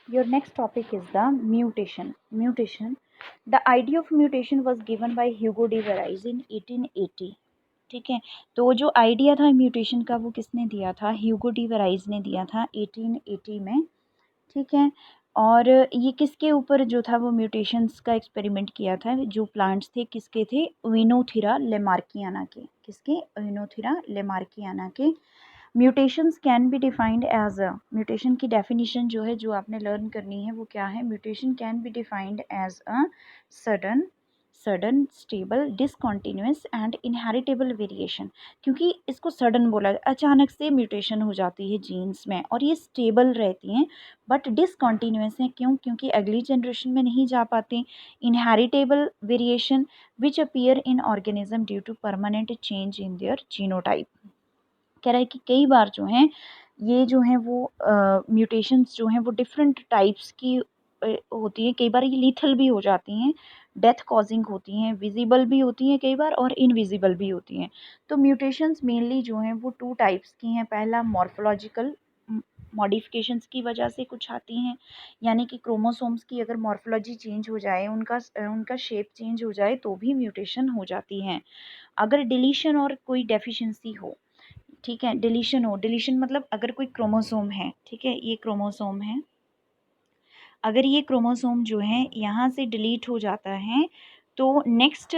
Your next topic is the mutation. Mutation. The idea of mutation was given by Hugo de Varies in 1880. ठीक है, तो जो idea था mutation का वो किसने दिया था? ह्यूगो डी वेराइज ने दिया था 1880 में। ठीक है, और ये किसके ऊपर जो था वो म्यूटेशंस का एक्सपेरिमेंट किया था? जो प्लांट्स थे किसके थे? विनोथिरा लेमार्कियाना के। किसके? विनोथिरा लेमार्कियाना के। Mutations can be defined as a, mutation की डेफिनेशन जो है जो आपने लर्न करनी है वो क्या है? Mutation can be defined as a sudden sudden stable discontinuous and inheritable variation. क्योंकि इसको सडन बोला, अचानक से म्यूटेशन हो जाती है जीन्स में और ये स्टेबल रहती हैं बट डिसकॉन्टीन्यूस हैं। क्यों? क्योंकि अगली जनरेशन में नहीं जा पाते। Inheritable variation which appear in organism due to permanent change in their genotype. कह रहा है कि कई बार जो हैं ये जो हैं वो म्यूटेशंस जो हैं वो डिफरेंट टाइप्स की होती हैं। कई बार ये लीथल भी हो जाती हैं, डेथ कॉजिंग होती हैं, विजिबल भी होती हैं कई बार और इनविजिबल भी होती हैं। तो म्यूटेशंस मेनली जो हैं वो टू टाइप्स की हैं। पहला मॉर्फोलॉजिकल मॉडिफिकेशंस की वजह से कुछ आती हैं, यानी कि क्रोमोसोम्स की अगर मॉर्फोलॉजी चेंज हो जाए, उनका शेप चेंज हो जाए तो भी म्यूटेशन हो जाती हैं। अगर डिलीशन और कोई डेफिशिएंसी हो, ठीक है, डिलीशन हो, डिलीशन मतलब अगर कोई क्रोमोसोम है, ठीक है, ये क्रोमोसोम है, अगर ये क्रोमोसोम जो है यहाँ से डिलीट हो जाता है तो नेक्स्ट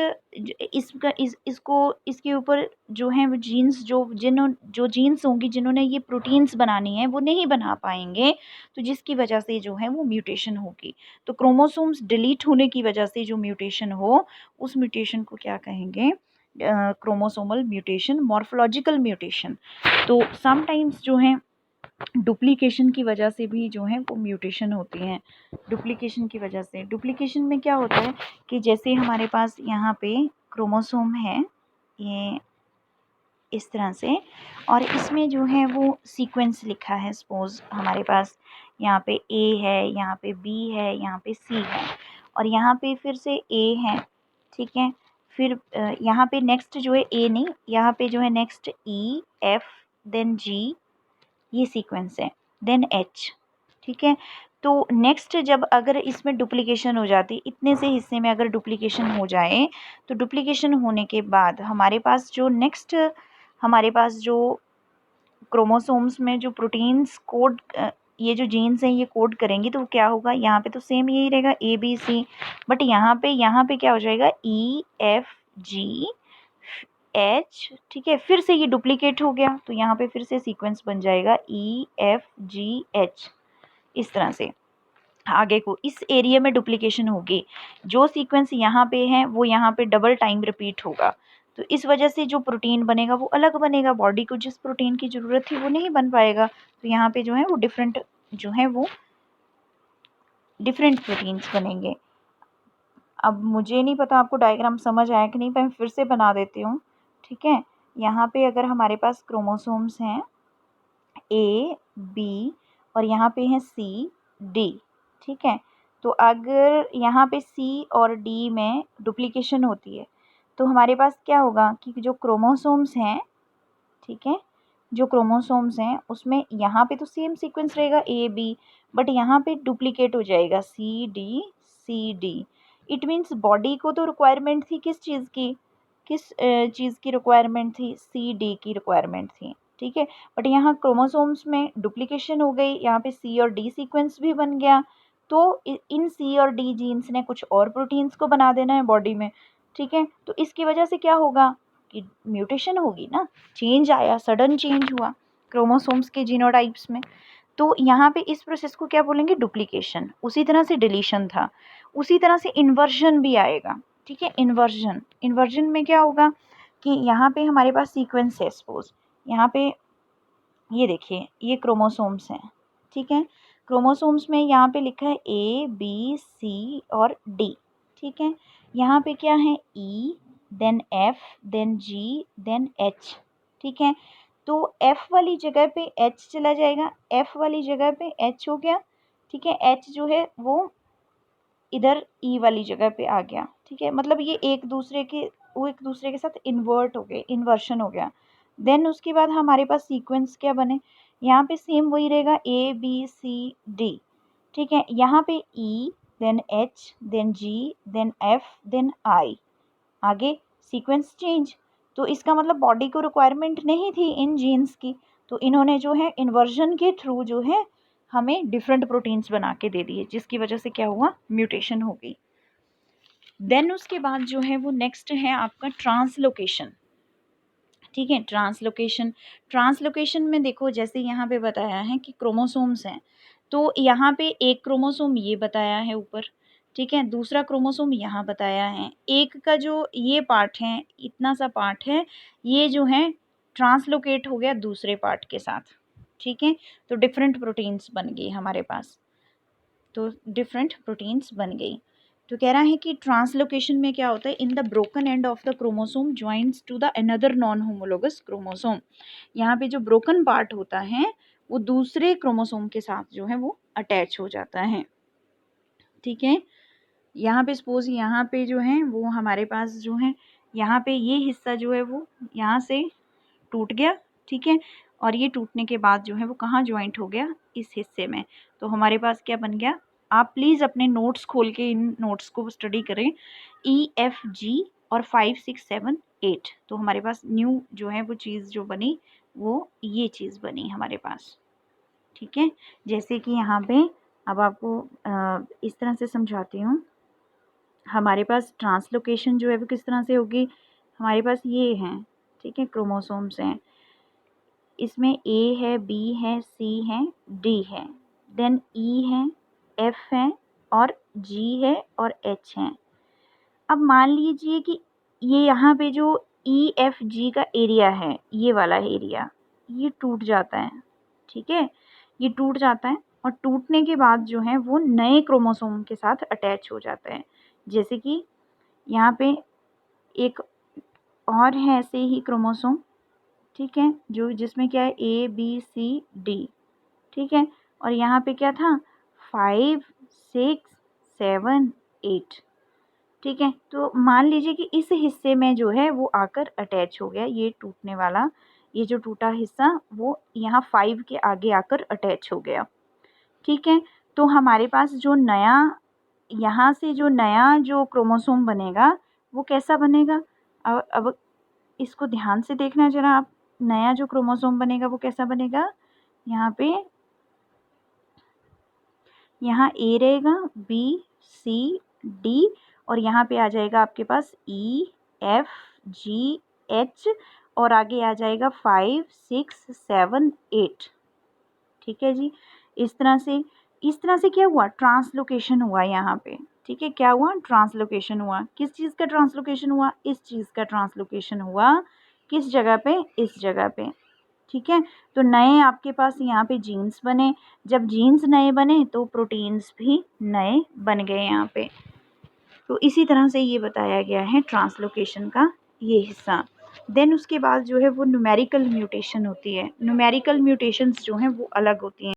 इसका इसको इसके ऊपर जो है वो जीन्स जो जीन्स होंगी जिन्होंने ये प्रोटीन्स बनानी है वो नहीं बना पाएंगे, तो जिसकी वजह से जो है वो म्यूटेशन होगी। तो क्रोमोसोम्स डिलीट होने की वजह से जो म्यूटेशन हो उस म्यूटेशन को क्या कहेंगे? Chromosomal mutation, morphological mutation. तो समटाइम्स जो है डुप्लीकेशन की वजह से भी जो है वो म्यूटेशन होती हैं। डुप्लीकेशन की वजह से, डुप्लीकेशन में क्या होता है कि जैसे हमारे पास यहाँ पे क्रोमोसोम है ये इस तरह से, और इसमें जो है वो सीक्वेंस लिखा है, सपोज हमारे पास यहाँ पे ए है, यहाँ पे बी है, यहाँ पे सी है और यहाँ पे फिर से ए है। ठीक है, फिर यहाँ पे नेक्स्ट जो है ए नहीं, यहाँ पे जो है नेक्स्ट ई एफ देन जी, ये सीक्वेंस है, देन एच। ठीक है, तो नेक्स्ट जब अगर इसमें डुप्लीकेशन हो जाती, इतने से हिस्से में अगर डुप्लीकेशन हो जाए तो डुप्लीकेशन होने के बाद हमारे पास जो नेक्स्ट हमारे पास जो क्रोमोसोम्स में जो प्रोटीन्स कोड ये जो जीन्स हैं ये कोड करेंगी तो क्या होगा? यहाँ पे तो सेम यही रहेगा ए बी सी, बट यहाँ पे क्या हो जाएगा? E F G H. ठीक है, फिर से ये डुप्लीकेट हो गया तो यहाँ पे फिर से सीक्वेंस बन जाएगा ई एफ जी एच। इस तरह से आगे को इस एरिया में डुप्लीकेशन होगी, जो सीक्वेंस यहाँ पे है वो यहाँ पे डबल टाइम रिपीट होगा, तो इस वजह से जो प्रोटीन बनेगा वो अलग बनेगा। बॉडी को जिस प्रोटीन की ज़रूरत थी वो नहीं बन पाएगा, तो यहाँ पे जो है वो डिफरेंट जो है वो डिफरेंट प्रोटीन्स बनेंगे। अब मुझे नहीं पता आपको डायग्राम समझ आया कि नहीं, मैं फिर से बना देती हूँ। ठीक है, यहाँ पे अगर हमारे पास क्रोमोसोम्स हैं ए बी और यहाँ पे हैं सी डी। ठीक है, तो अगर यहाँ पे सी और डी में डुप्लीकेशन होती है तो हमारे पास क्या होगा कि जो क्रोमोसोम्स हैं, ठीक है, जो क्रोमोसोम्स हैं उसमें यहाँ पे तो सेम सीक्वेंस रहेगा ए बी, बट यहाँ पे डुप्लीकेट हो जाएगा C D. It means body को तो रिक्वायरमेंट थी किस चीज़ की? किस चीज़ की रिक्वायरमेंट थी? सी डी की रिक्वायरमेंट थी। ठीक है, बट यहाँ क्रोमोसोम्स में डुप्लीकेशन हो गई, यहाँ पे सी और डी सीक्वेंस भी बन गया, तो इन सी और डी जीन्स ने कुछ और प्रोटीन्स को बना देना है बॉडी में। ठीक है, तो इसकी वजह से क्या होगा कि म्यूटेशन होगी ना, चेंज आया, सडन चेंज हुआ क्रोमोसोम्स के जीनोटाइप्स में। तो यहाँ पे इस प्रोसेस को क्या बोलेंगे? डुप्लीकेशन। उसी तरह से डिलीशन था, उसी तरह से इन्वर्जन भी आएगा। ठीक है, इन्वर्जन में क्या होगा कि यहाँ पे हमारे पास सीक्वेंस है, सपोज यहाँ पे ये देखिए ये क्रोमोसोम्स हैं। ठीक है, क्रोमोसोम्स में यहाँ पे लिखा है ए बी सी और डी। ठीक है, यहाँ पे क्या है? ई देन एफ देन जी देन एच। ठीक है, तो एफ वाली जगह पे एच चला जाएगा, एफ वाली जगह पे एच हो गया। ठीक है, एच जो है वो इधर ई वाली जगह पे आ गया। ठीक है, मतलब ये एक दूसरे के साथ इन्वर्ट हो गए, इन्वर्शन हो गया। देन उसके बाद हमारे पास सीक्वेंस क्या बने? यहाँ पे सेम वही रहेगा ए बी सी डी। ठीक है, यहाँ पे E, then H, then G, then F, then I, आगे सीक्वेंस चेंज। तो इसका मतलब बॉडी को रिक्वायरमेंट नहीं थी इन जीन्स की, तो इन्होंने जो है इन्वर्जन के थ्रू जो है हमें डिफरेंट प्रोटीन्स बना के दे दिए, जिसकी वजह से क्या हुआ, म्यूटेशन हो गई। देन उसके बाद जो है वो नेक्स्ट है आपका ट्रांसलोकेशन। ठीक है, ट्रांसलोकेशन में देखो जैसे यहाँ पे बताया है कि क्रोमोसोम्स हैं, तो यहाँ पे एक क्रोमोसोम ये बताया है ऊपर, ठीक है, दूसरा क्रोमोसोम यहाँ बताया है, एक का जो ये पार्ट है, इतना सा पार्ट है, ये जो है ट्रांसलोकेट हो गया दूसरे पार्ट के साथ। ठीक है, तो डिफरेंट प्रोटीन्स बन गई हमारे पास, तो डिफरेंट प्रोटीन्स बन गई। तो कह रहा है कि ट्रांसलोकेशन में क्या होता है, in the broken end of the chromosome joints to the another non homologous chromosome. यहाँ पे जो ब्रोकन पार्ट होता है वो दूसरे क्रोमोसोम के साथ जो है वो अटैच हो जाता है। ठीक है, यहाँ पे सपोज यहाँ पे जो है वो हमारे पास जो है यहाँ पे ये हिस्सा जो है वो यहाँ से टूट गया। ठीक है, और ये टूटने के बाद जो है वो कहाँ ज्वाइंट हो गया, इस हिस्से में। तो हमारे पास क्या बन गया, आप प्लीज़ अपने नोट्स खोल के इन नोट्स को स्टडी करें, EFG और 5 6 7 8। तो हमारे पास न्यू जो है वो चीज़ जो बनी वो ये चीज़ बनी हमारे पास। ठीक है, जैसे कि यहाँ पे अब आपको इस तरह से समझाती हूँ। हमारे पास ट्रांसलोकेशन जो है वो किस तरह से होगी, हमारे पास ये हैं, ठीक है, क्रोमोसोम्स हैं, इसमें A है, B है, C है, D है, देन E है, F है और G है और H है। अब मान लीजिए कि ये यहाँ पे जो EFG का एरिया है, ये वाला एरिया, ये टूट जाता है। ठीक है, ये टूट जाता है और टूटने के बाद जो है वो नए क्रोमोसोम के साथ अटैच हो जाता है। जैसे कि यहाँ पे एक और है ऐसे ही क्रोमोसोम, ठीक है, जो जिसमें क्या है ABCD। ठीक है, और यहाँ पे क्या था 5 6 7 8। ठीक है, तो मान लीजिए कि इस हिस्से में जो है वो आकर अटैच हो गया, ये टूटने वाला, ये जो टूटा हिस्सा वो यहाँ 5 के आगे आकर अटैच हो गया। ठीक है, तो हमारे पास जो नया यहाँ से जो नया जो क्रोमोसोम बनेगा वो कैसा बनेगा, अब इसको ध्यान से देखना जरा आप, नया जो क्रोमोसोम बनेगा वो कैसा बनेगा, यहाँ पे यहाँ A रहेगा, B C D और यहाँ पे आ जाएगा आपके पास E F G H और आगे आ जाएगा 5 6 7 8। ठीक है जी, इस तरह से क्या हुआ, ट्रांसलोकेशन हुआ यहाँ पे। ठीक है, क्या हुआ, ट्रांसलोकेशन हुआ, किस चीज़ का ट्रांसलोकेशन हुआ, इस चीज़ का ट्रांसलोकेशन हुआ, किस जगह पे, इस जगह पे। ठीक है, तो नए आपके पास यहाँ पे जीन्स बने, जब जीन्स नए बने तो प्रोटीन्स भी नए बन गए यहाँ पे। तो इसी तरह से ये बताया गया है ट्रांसलोकेशन का ये हिस्सा। देन उसके बाद जो है वो न्यूमेरिकल म्यूटेशन होती है। न्यूमेरिकल म्यूटेशंस जो हैं वो अलग होती हैं।